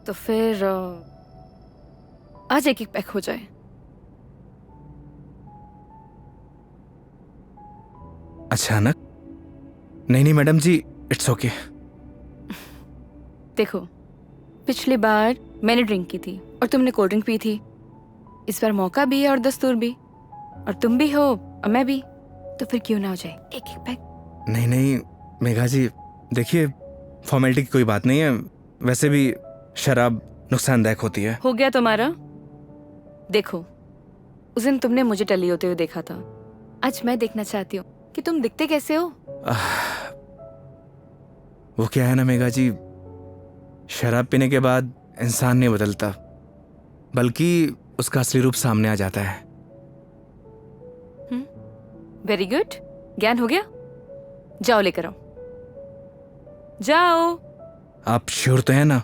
तो फिर आज एक एक पैक हो जाए। अचानक? नहीं नहीं मैडम जी, इट्स ओके। देखो, पिछली बार मैंने ड्रिंक की थी और तुमने कोल्ड ड्रिंक पी थी। इस बार मौका भी है और दस्तूर भी, और तुम भी हो और मैं भी, तो फिर क्यों ना हो जाए एक एक पैक। नहीं नहीं मेघा जी, देखिए फॉर्मेलिटी की कोई बात नहीं है। वैसे भी शराब नुकसानदायक होती है। हो गया तुम्हारा। देखो, उस दिन तुमने मुझे टली होते हुए देखा था, आज मैं देखना चाहती हूँ कि तुम दिखते कैसे हो। वो क्या है ना मेघा जी, शराब पीने के बाद इंसान नहीं बदलता, बल्कि उसका असली रूप सामने आ जाता है। वेरी गुड, ज्ञान हो गया। जाओ लेकर आओ, जाओ। आप श्योर तो है ना?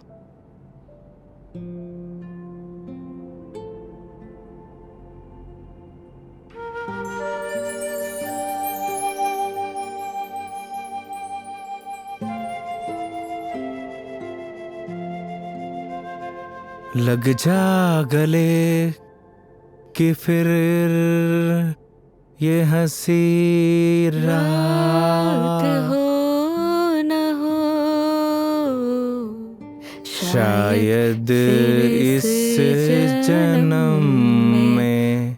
लग जा गले कि फिर ये हंसी रात रात हो न हो, शायद फिर इस जन्म में।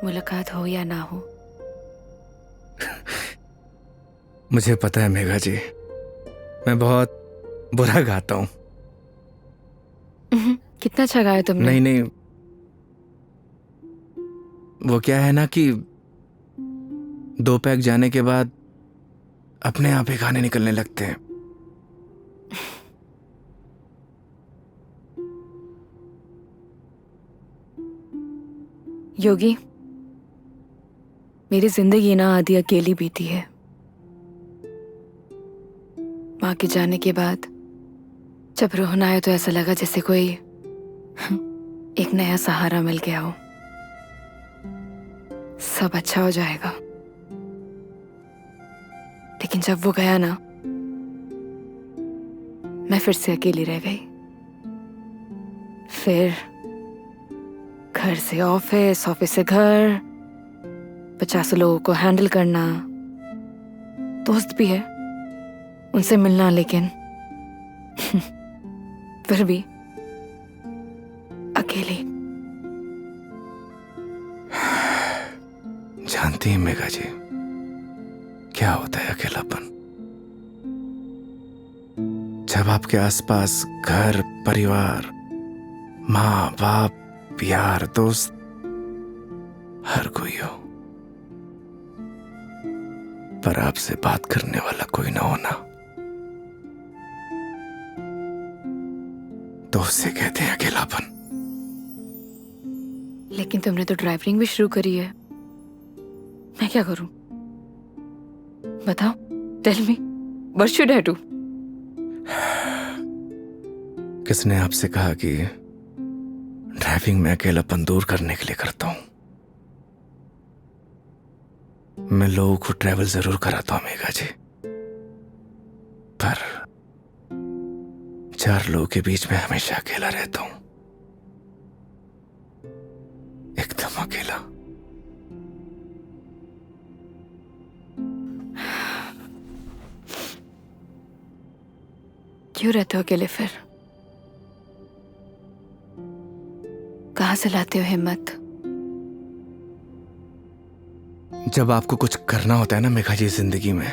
मुलाकात हो या ना हो। मुझे पता है मेघा जी, मैं बहुत बुरा गाता हूँ। कितना अच्छा गाया तुमने। नहीं नहीं, वो क्या है ना कि 2 पैक जाने के बाद अपने आप ही गाने निकलने लगते हैं। योगी, मेरी जिंदगी ना आधी अकेली बीती है। माँ के जाने के बाद जब रोना आया तो ऐसा लगा जैसे कोई एक नया सहारा मिल गया हो। सब अच्छा हो जाएगा। लेकिन जब वो गया ना, मैं फिर से अकेली रह गई। फिर घर से ऑफिस, ऑफिस से घर, 50 लोगों को हैंडल करना, दोस्त भी है, उनसे मिलना, लेकिन फिर भी अकेली। जानती हैं मेघा जी, क्या होता है अकेलापन? जब आपके आसपास घर, परिवार, माँ बाप, यार, दोस्त, हर कोई हो, पर आपसे बात करने वाला कोई ना होना, तो उसे कहते हैं अकेलापन। लेकिन तुमने तो ड्राइविंग भी शुरू करी है। मैं क्या करूं? बताओ, tell me, what should I do? किसने आपसे कहा कि ड्राइविंग में अकेलापन दूर करने के लिए करता हूं? मैं लोगों को ट्रैवल जरूर कराता हूं मेघा जी, पर 4 लोगों के बीच में हमेशा अकेला रहता हूं, एकदम अकेला। क्यों रहते हो अकेले फिर? कहां से लाते हो हिम्मत? जब आपको कुछ करना होता है ना मेघा जी जिंदगी में,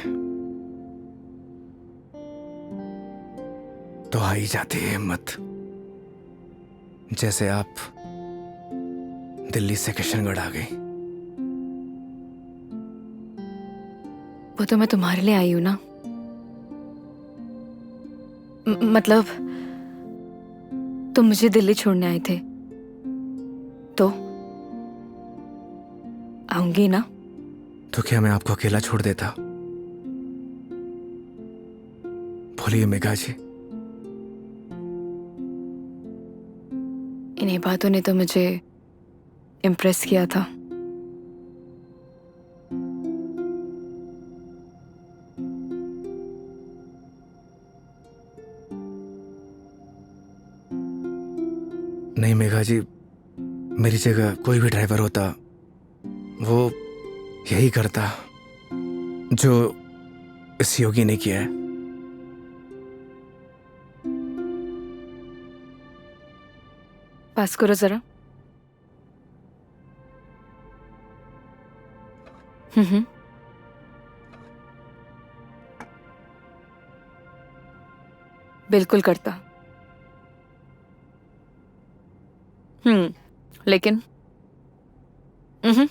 तो आ ही जाती है हिम्मत। जैसे आप दिल्ली से किशनगढ़ आ गई। वो तो मैं तुम्हारे लिए आई हूं ना। मतलब तुम मुझे दिल्ली छोड़ने आए थे, तो आऊंगी ना। तो क्या मैं आपको अकेला छोड़ देता? बोलिए मेघा जी। इन्हीं बातों ने तो मुझे इम्प्रेस किया था। नहीं मेघा जी, मेरी जगह कोई भी ड्राइवर होता वो यही करता जो इस योगी ने किया है। पास करो जरा। हम्म। बिल्कुल करता। लेकिन हम्म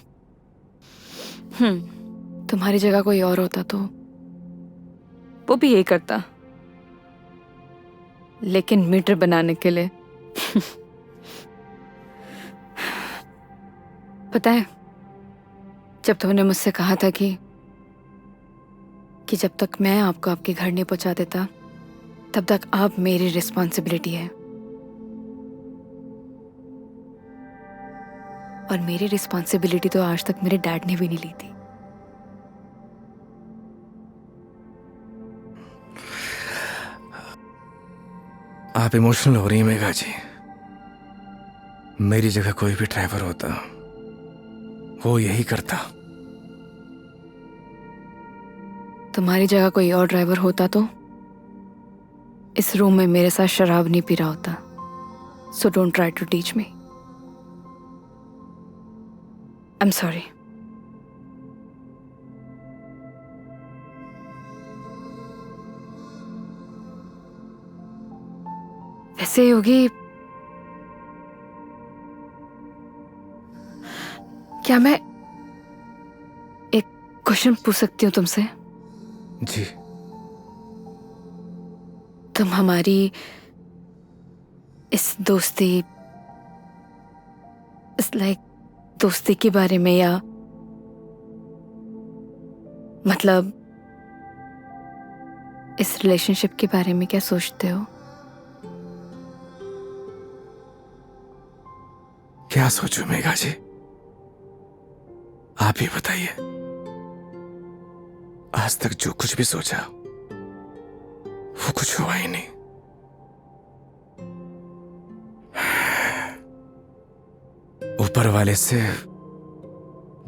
तुम्हारी जगह कोई और होता तो वो भी यही करता, लेकिन मीटर बनाने के लिए। पता है, जब तुमने मुझसे कहा था कि जब तक मैं आपको आपके घर नहीं पहुंचा देता तब तक आप मेरी रिस्पॉन्सिबिलिटी है, और मेरी रिस्पॉन्सिबिलिटी तो आज तक मेरे डैड ने भी नहीं ली थी। आप इमोशनल हो रही हैं मेघा जी। मेरी जगह कोई भी ड्राइवर होता वो यही करता। तुम्हारी जगह कोई और ड्राइवर होता तो इस रूम में मेरे साथ शराब नहीं पी रहा होता। So don't try to teach me. I am sorry. वैसे योगी, क्या मैं एक क्वेश्चन पूछ सकती हूँ तुमसे? जी। तुम हमारी इस दोस्ती, इस दोस्ती के बारे में, या मतलब इस रिलेशनशिप के बारे में क्या सोचते हो? क्या सोचूं मेघा जी, आप ही बताइए। आज तक जो कुछ भी सोचा वो कुछ हुआ ही नहीं। ऊपर वाले से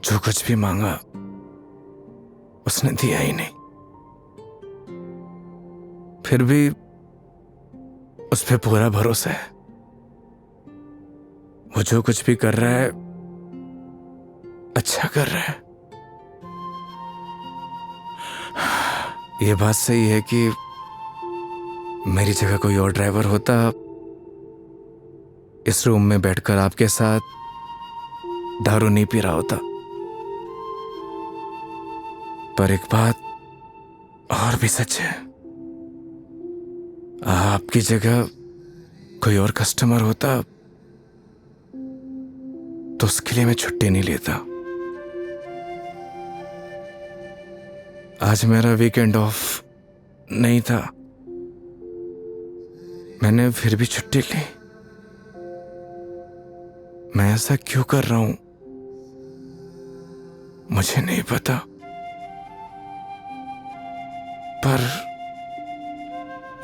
जो कुछ भी मांगा उसने दिया ही नहीं, फिर भी उस पे पूरा भरोसा है। वो जो कुछ भी कर रहा है अच्छा कर रहा है। ये बात सही है कि मेरी जगह कोई और ड्राइवर होता इस रूम में बैठकर आपके साथ दारू नहीं पी रहा होता। पर एक बात और भी सच है, आपकी जगह कोई और कस्टमर होता तो उसके लिए मैं छुट्टी नहीं लेता। आज मेरा वीकेंड ऑफ नहीं था, मैंने फिर भी छुट्टी ली। मैं ऐसा क्यों कर रहा हूं मुझे नहीं पता, पर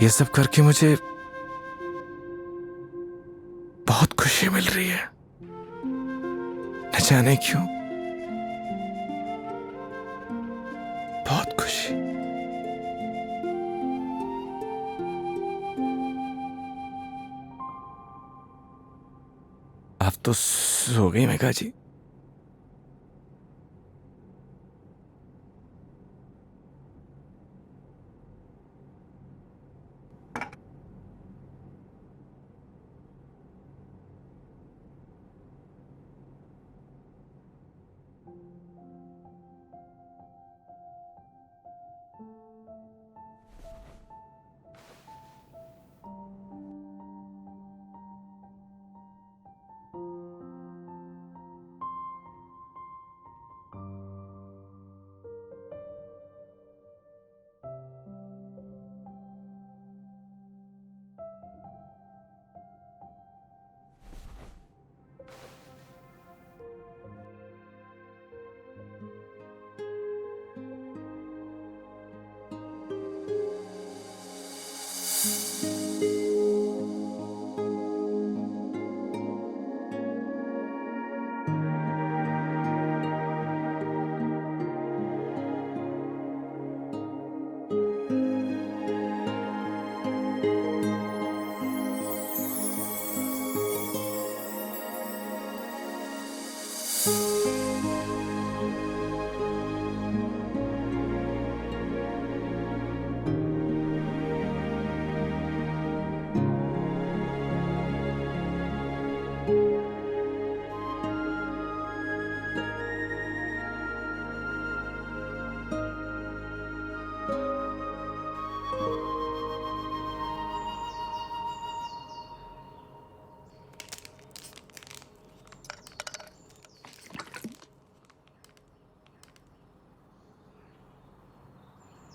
ये सब करके मुझे बहुत खुशी मिल रही है, न जाने क्यों, बहुत खुशी। आप तो सो गई Megha ji.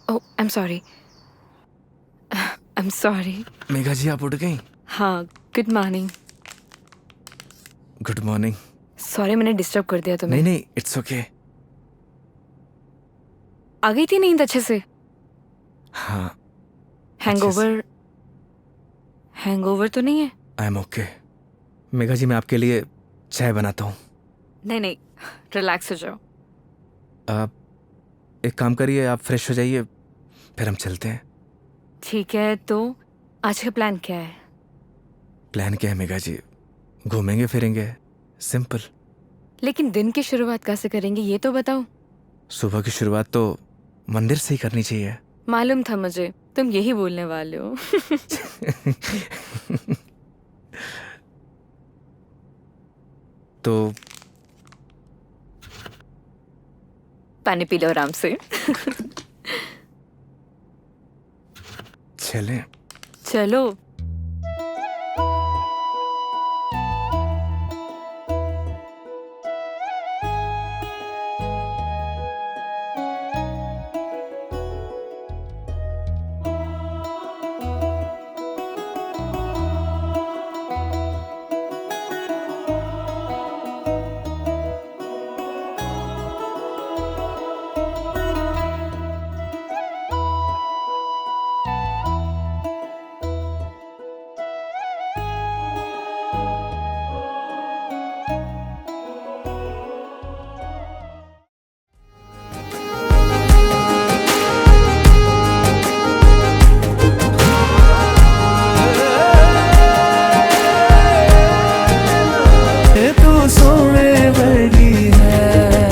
Oh I am sorry, I am sorry. Megha ji आप उठ गई? हाँ, good morning. Good morning. Sorry मैंने डिस्टर्ब कर दिया तुम्हें। नहीं नहीं, इट्स ओके। आ गई थी नींद अच्छे से? हाँ। हैंगओवर, हैंगओवर तो नहीं है? I am okay. Megha ji मैं आपके लिए चाय बनाता हूँ। नहीं नहीं, रिलैक्स हो जाओ। आप एक काम करिए, आप फ्रेश हो जाइए, फिर हम चलते हैं। ठीक है, तो आज का प्लान क्या है? प्लान क्या है मेघा जी? घूमेंगे फिरेंगे, सिंपल। लेकिन दिन की शुरुआत कैसे करेंगे ये तो बताओ। सुबह की शुरुआत तो मंदिर से ही करनी चाहिए। मालूम था मुझे तुम यही बोलने वाले हो। तो पानी पी लो आराम से। चलें? चलो। तू सोने वर्गी है।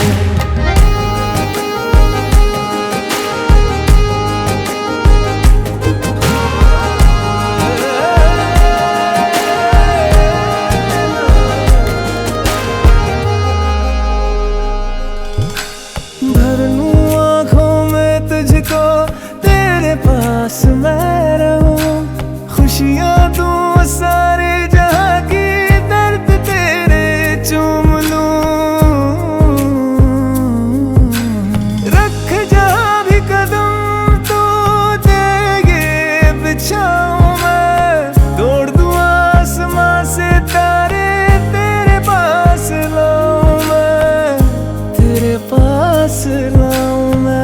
भर लूं आँखों में तुझको, तेरे पास मैं रहूं, खुशियाँ दूं सारे जहाँ की, दर्द तेरे चूम लूं। रख जहाँ भी कदम तू देगे बिछाऊं मैं, तोड़ दूं आसमां से तारे, तेरे पास लाऊं मैं, तेरे पास लाऊं मैं।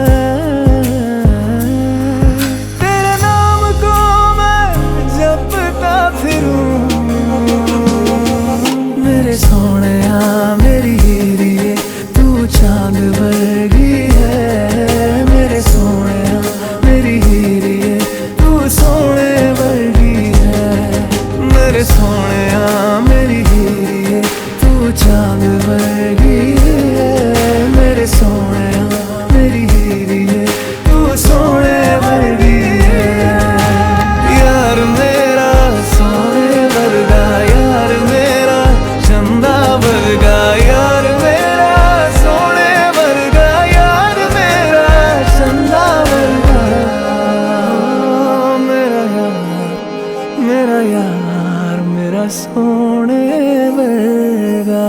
तेरे नाम को मैं जपता फिरूं, मेरे सोहणिया मेरी हीरिए, तू चांद वर्गी है। मेरे सोहणिया मेरी हीरिए, तू सोने वर्गी है। मेरे सोहणिया मेरी हीरिए, तू चांद वर्गी है। मेरे सोहणिया मेरी हीरिए, तू सोने वर्गी है। यार मेरा सोने वर्गा, यार मेरा चंदा वर्गा, यार मेरा सोने वर्गा, यार मेरा चंदा वर्गा। मेरा यार मेरा सोने वर्गा।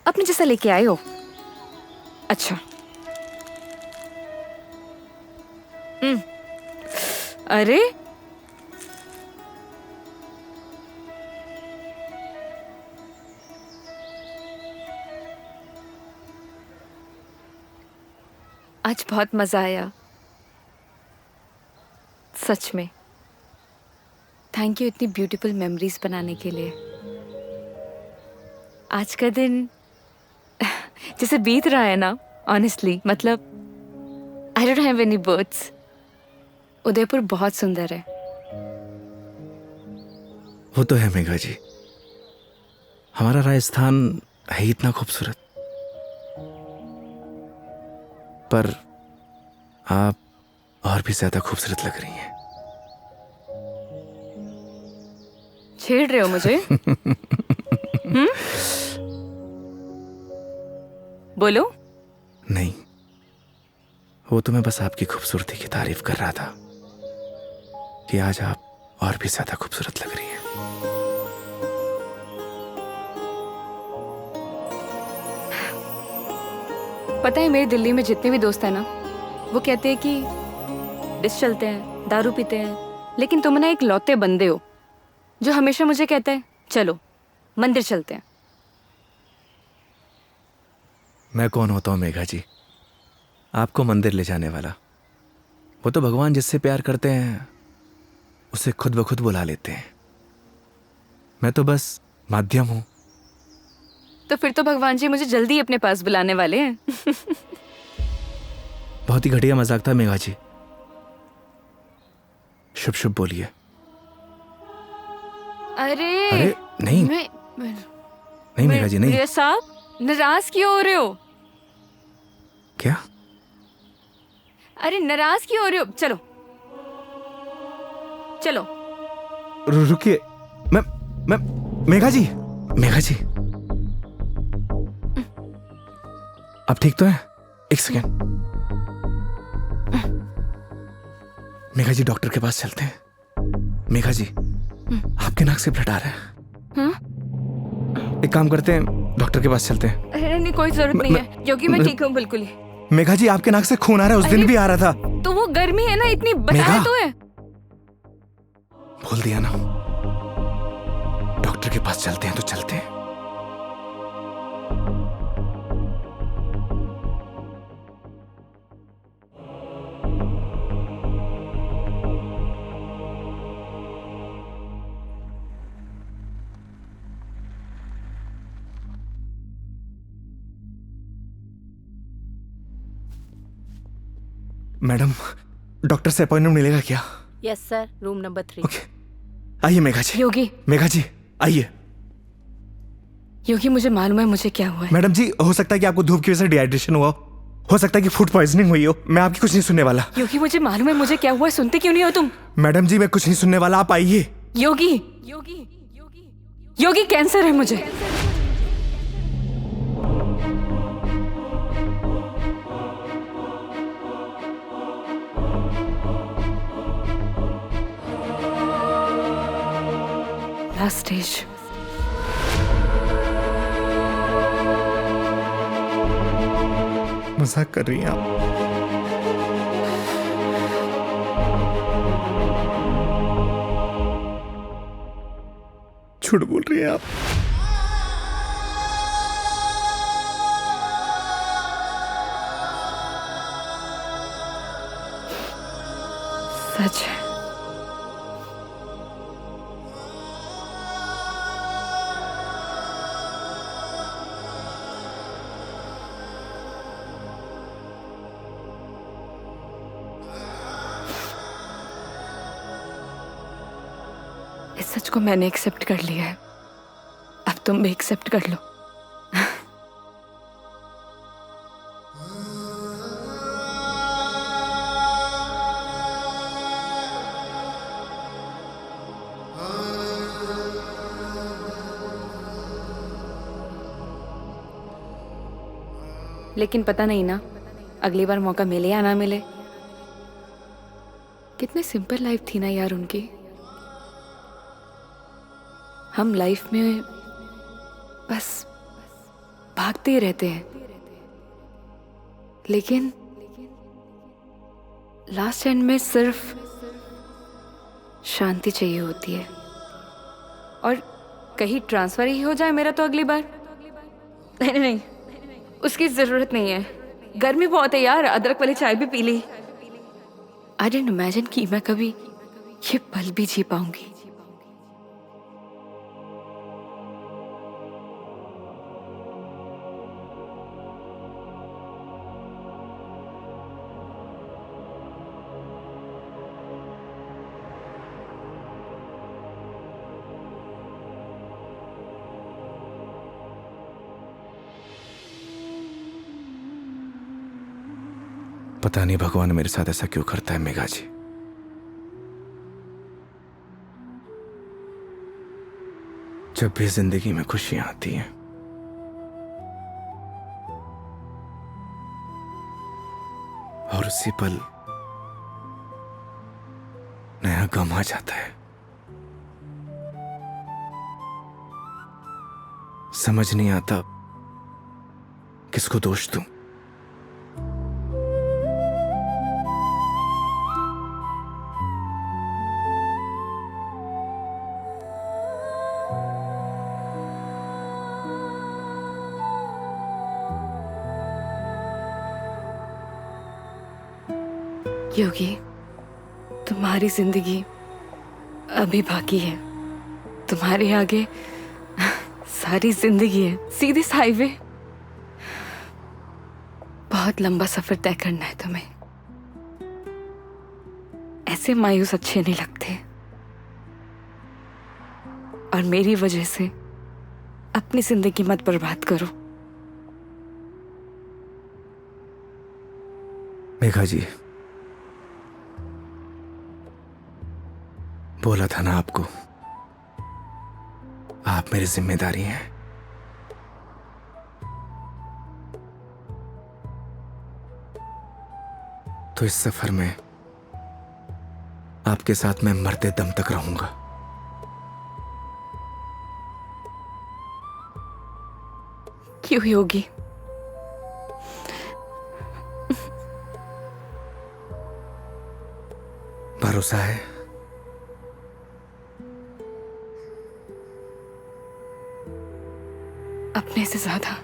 अपने जैसा लेके आए हो? अच्छा। अरे आज बहुत मजा आया सच में। थैंक यू इतनी ब्यूटीफुल मेमोरीज बनाने के लिए। आज का दिन जैसे बीत रहा है ना, ऑनेस्टली मतलब I don't have any words. Udaipur बहुत सुंदर है। वो तो है मेघा जी, हमारा राजस्थान है इतना खूबसूरत। पर आप और भी ज्यादा खूबसूरत लग रही हैं। छेड़ रहे हो मुझे? बोलो। नहीं, वो तो मैं बस आपकी खूबसूरती की तारीफ कर रहा था कि आज आप और भी ज्यादा खूबसूरत लग रही हैं। पता है, मेरे दिल्ली में जितने भी दोस्त हैं ना, वो कहते हैं कि डिस चलते हैं, दारू पीते हैं, लेकिन तुम ना एक लौते बंदे हो जो हमेशा मुझे कहते हैं चलो मंदिर चलते हैं। मैं कौन होता हूँ मेघा जी, आपको मंदिर ले जाने वाला? वो तो भगवान जिससे प्यार करते हैं उसे खुद ब खुद बुला लेते हैं। मैं तो बस माध्यम हूं। तो फिर तो भगवान जी मुझे जल्दी अपने पास बुलाने वाले हैं। बहुत ही घटिया मजाक था मेघा जी। शुभ शुभ बोलिए। अरे अरे नहीं नहीं मेघा जी, नहीं। ये साहब नाराज क्यों हो रहे हो? क्या? अरे नाराज क्यों हो रहे हो? चलो चलो। रुकिए। मैं मेघा जी, मेघा जी, आप ठीक तो हैं? एक सेकेंड। मेघा जी, डॉक्टर के पास चलते हैं। मेघा जी, आपके नाक से ब्लड आ रहा है। हाँ? एक काम करते हैं, डॉक्टर के पास चलते हैं। अरे नहीं, कोई जरूरत नहीं है क्योंकि मैं ठीक हूँ बिल्कुल ही। मेघा जी, आपके नाक से खून आ रहा है, उस दिन भी आ रहा था। तो वो गर्मी है ना, इतनी बताया मेघा। तो है। बोल दिया ना, डॉक्टर के पास चलते हैं तो चलते हैं। मैडम, डॉक्टर से अपॉइंटमेंट मिलेगा क्या? Yes sir, room number 3। Okay, आइए मेघा जी। योगी, मेघा जी आइए। योगी मुझे मालूम है मुझे क्या हुआ है। मैडम जी, हो सकता है कि आपको धूप की वजह से डिहाइड्रेशन हुआ हो सकता है कि फूड पॉइजनिंग हुई हो। मैं आपकी कुछ नहीं सुनने वाला। योगी मुझे मालूम है मुझे क्या हुआ है, सुनते क्यों नहीं हो तुम? मैडम जी, मैं कुछ नहीं सुनने वाला, आप आइए। योगी योगी योगी कैंसर है मुझे। Last stage. मजाक कर रही हैं आप? झूठ बोल रही हैं आप? सच है। इस सच को मैंने एक्सेप्ट कर लिया है, अब तुम भी एक्सेप्ट कर लो। लेकिन पता नहीं ना, अगली बार मौका मिले या ना मिले। कितनी सिंपल लाइफ थी ना यार उनकी। हम लाइफ में बस भागते ही रहते हैं, लेकिन लास्ट एंड में सिर्फ शांति चाहिए होती है। और कहीं ट्रांसफर ही हो जाए मेरा तो अगली बार। नहीं नहीं नहीं, उसकी जरूरत नहीं है। गर्मी बहुत है यार, अदरक वाली चाय भी पी ली। आई डिडंट इमेजिन कि मैं कभी ये पल भी जी पाऊंगी। पता नहीं भगवान मेरे साथ ऐसा क्यों करता है मेघा जी। जब भी जिंदगी में खुशियां आती हैं, और उसी पल नया गम आ जाता है। समझ नहीं आता किसको दोष दूं। योगी, तुम्हारी जिंदगी अभी बाकी है। तुम्हारे आगे सारी जिंदगी है, सीधे हाईवे। बहुत लंबा सफर तय करना है तुम्हें। ऐसे मायूस अच्छे नहीं लगते। और मेरी वजह से अपनी जिंदगी मत बर्बाद करो। मेघा जी, बोला था ना आपको, आप मेरी जिम्मेदारी हैं। तो इस सफर में आपके साथ मैं मरते दम तक रहूंगा। क्यों योगी? भरोसा है? अपने से ज्यादा।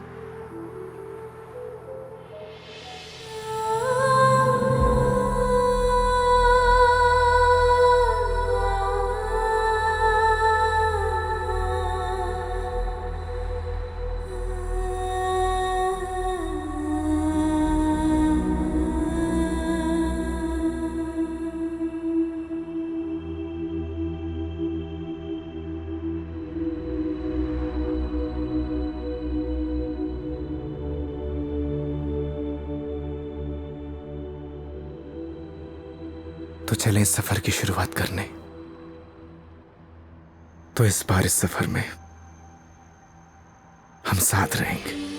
तो चलें इस सफर की शुरुआत करने। तो इस बार इस सफर में हम साथ रहेंगे।